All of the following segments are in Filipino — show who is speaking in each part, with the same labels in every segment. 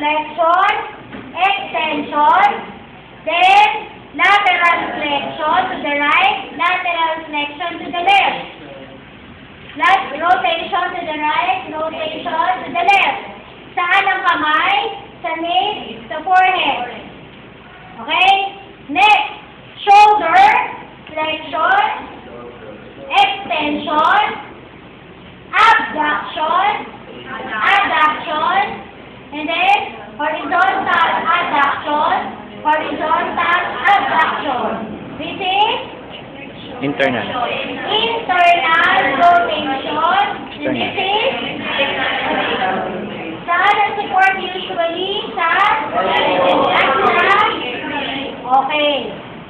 Speaker 1: flexion, extension, then lateral flexion to the right, lateral flexion to the left. Rotation to the right, rotation to the left. Saan ang kamay? Sa nape, sa forehead. Okay? Next, shoulder, flexion, extension, abduction, adduction, and then horizontal adduction, horizontal abduction. This is
Speaker 2: Internal.
Speaker 1: internal rotation. And this is saan ang support usually? Sa okay.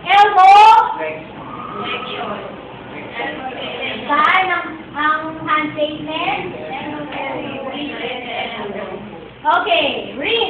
Speaker 1: Elbow. Saan ang hand placement? Okay. Wrist.